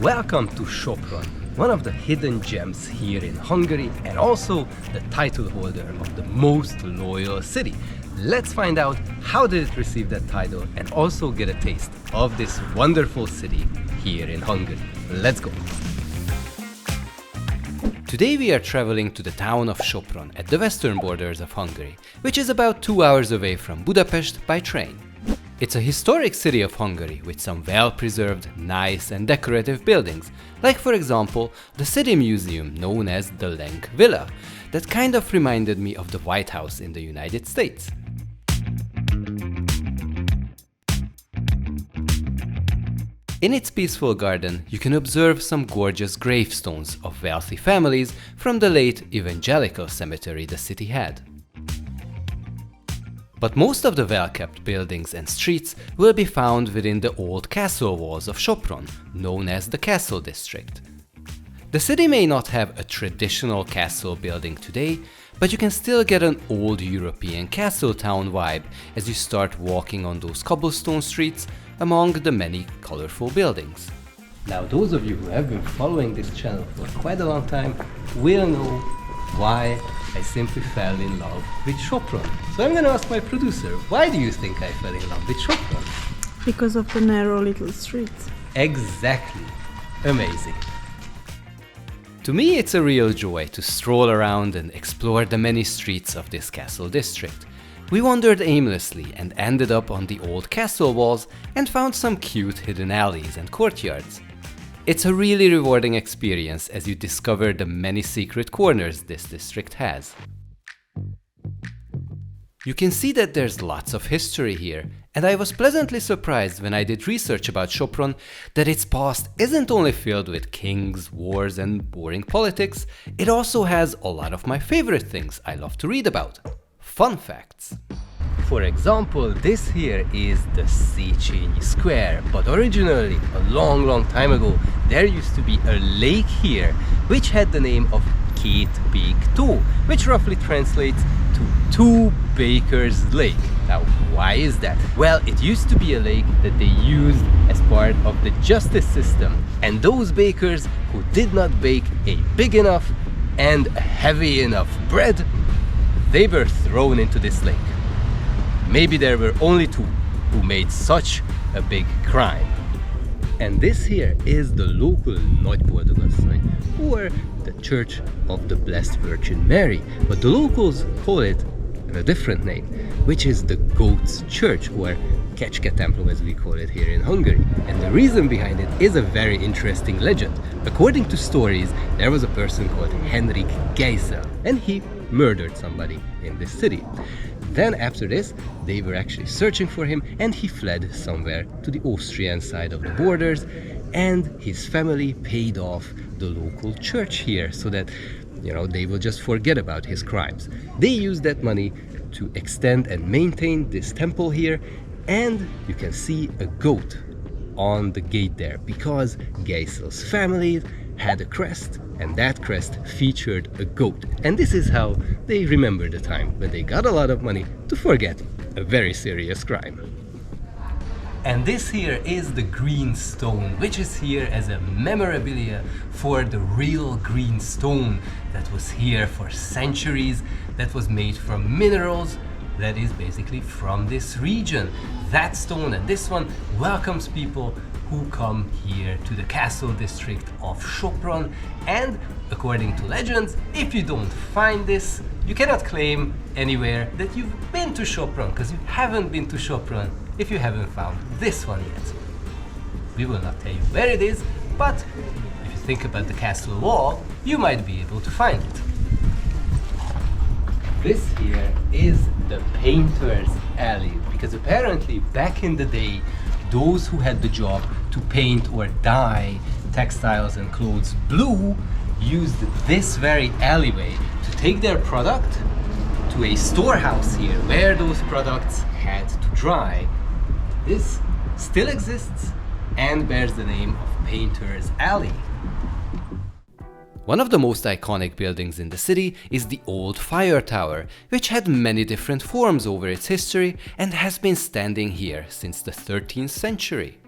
Welcome to Sopron, one of the hidden gems here in Hungary and also the title holder of the most loyal city. Let's find out how did it receive that title and also get a taste of this wonderful city here in Hungary. Let's go! Today we are traveling to the town of Sopron at the western borders of Hungary, which is about 2 hours away from Budapest by train. It's a historic city of Hungary with some well-preserved, nice and decorative buildings, like for example the city museum known as the Lenck Villa, that kind of reminded me of the White House in the United States. In its peaceful garden, you can observe some gorgeous gravestones of wealthy families from the late evangelical cemetery the city had. But most of the well-kept buildings and streets will be found within the old castle walls of Sopron, known as the Castle District. The city may not have a traditional castle building today, but you can still get an old European castle town vibe as you start walking on those cobblestone streets among the many colorful buildings. Now, those of you who have been following this channel for quite a long time will know why I simply fell in love with Sopron. So I'm going to ask my producer, why do you think I fell in love with Sopron? Because of the narrow little streets. Exactly. Amazing. To me, it's a real joy to stroll around and explore the many streets of this castle district. We wandered aimlessly and ended up on the old castle walls and found some cute hidden alleys and courtyards. It's a really rewarding experience as you discover the many secret corners this district has. You can see that there's lots of history here, and I was pleasantly surprised when I did research about Sopron that its past isn't only filled with kings, wars and boring politics, it also has a lot of my favorite things I love to read about. Fun facts. For example, this here is the Széchenyi Square, but originally, a long time ago, there used to be a lake here, which had the name of Két Pék tó, which roughly translates to Two Bakers Lake. Now, why is that? Well, it used to be a lake that they used as part of the justice system, and those bakers who did not bake a big enough and heavy enough bread, they were thrown into this lake. Maybe there were only two who made such a big crime. And this here is the local Nagyboldogasszony, or the Church of the Blessed Virgin Mary, but the locals call it a different name, which is the Goat's Church, or Kecske templom as we call it here in Hungary. And the reason behind it is a very interesting legend. According to stories, there was a person called Henrik Geisel, and he murdered somebody in this city. Then after this, they were actually searching for him and he fled somewhere to the Austrian side of the borders, and his family paid off the local church here so that, they will just forget about his crimes. They used that money to extend and maintain this temple here, and you can see a goat on the gate there because Geisel's family had a crest, and that crest featured a goat. And this is how they remember the time when they got a lot of money to forget a very serious crime. And this here is the green stone, which is here as a memorabilia for the real green stone that was here for centuries, that was made from minerals that is basically from this region. That stone and this one welcomes people who come here to the castle district of Sopron, and according to legends, if you don't find this, you cannot claim anywhere that you've been to Sopron, because you haven't been to Sopron if you haven't found this one yet. We will not tell you where it is, but if you think about the castle wall, you might be able to find it. This here is the Painter's Alley, because apparently back in the day, those who had the job to paint or dye textiles and clothes blue used this very alleyway to take their product to a storehouse here where those products had to dry. This still exists and bears the name of Painter's Alley. One of the most iconic buildings in the city is the old fire tower, which had many different forms over its history and has been standing here since the 13th century.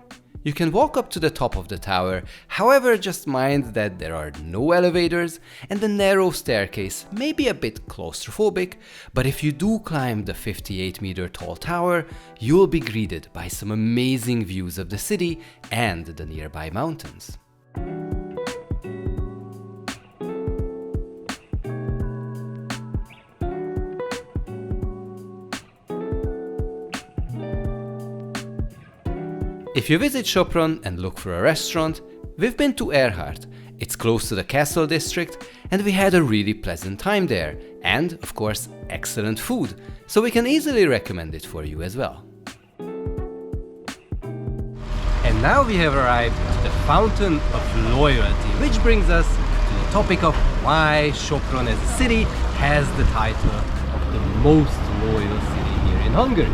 You can walk up to the top of the tower, however just mind that there are no elevators and the narrow staircase may be a bit claustrophobic, but if you do climb the 58-meter tall tower, you'll be greeted by some amazing views of the city and the nearby mountains. If you visit Sopron and look for a restaurant, we've been to Erhardt. It's close to the castle district and we had a really pleasant time there and, of course, excellent food, so we can easily recommend it for you as well. And now we have arrived at the Fountain of Loyalty, which brings us to the topic of why Sopron as a city has the title of the most loyal city here in Hungary.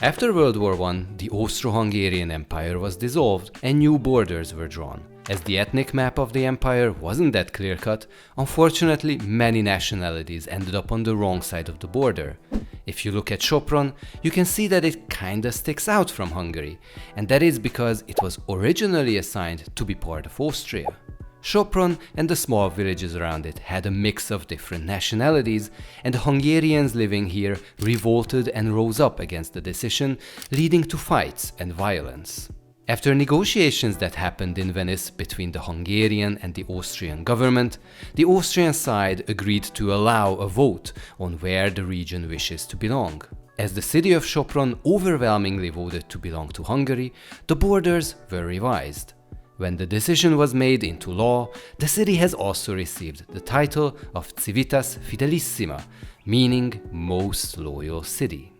After World War I, the Austro-Hungarian Empire was dissolved and new borders were drawn. As the ethnic map of the empire wasn't that clear-cut, unfortunately many nationalities ended up on the wrong side of the border. If you look at Sopron, you can see that it kinda sticks out from Hungary, and that is because it was originally assigned to be part of Austria. Sopron and the small villages around it had a mix of different nationalities, and the Hungarians living here revolted and rose up against the decision, leading to fights and violence. After negotiations that happened in Venice between the Hungarian and the Austrian government, the Austrian side agreed to allow a vote on where the region wishes to belong. As the city of Sopron overwhelmingly voted to belong to Hungary, the borders were revised. When the decision was made into law, the city has also received the title of Civitas Fidelissima, meaning most loyal city.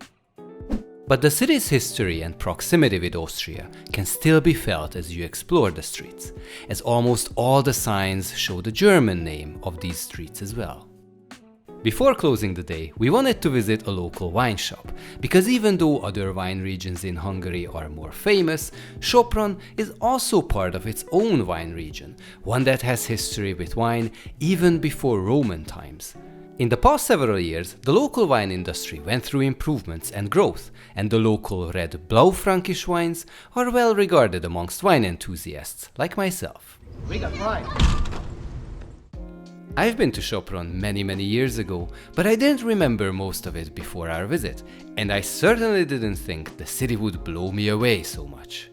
But the city's history and proximity with Austria can still be felt as you explore the streets, as almost all the signs show the German name of these streets as well. Before closing the day, we wanted to visit a local wine shop, because even though other wine regions in Hungary are more famous, Sopron is also part of its own wine region, one that has history with wine even before Roman times. In the past several years, the local wine industry went through improvements and growth, and the local red Blaufränkisch wines are well regarded amongst wine enthusiasts like myself. We got wine! I've been to Sopron many years ago, but I didn't remember most of it before our visit, and I certainly didn't think the city would blow me away so much.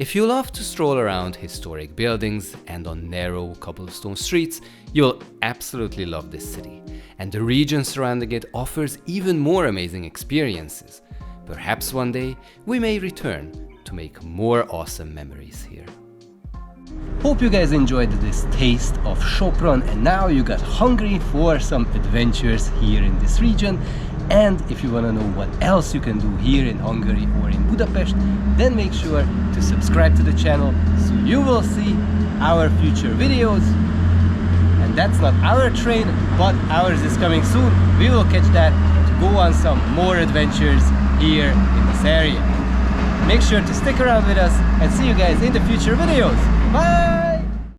If you love to stroll around historic buildings and on narrow cobblestone streets, you'll absolutely love this city, and the region surrounding it offers even more amazing experiences. Perhaps one day we may return to make more awesome memories here. Hope you guys enjoyed this taste of Sopron, and now you got hungry for some adventures here in this region. And if you want to know what else you can do here in Hungary or in Budapest, then make sure to subscribe to the channel so you will see our future videos. And that's not our train, but ours is coming soon. We will catch that to go on some more adventures here in this area. Make sure to stick around with us and see you guys in the future videos. Bye!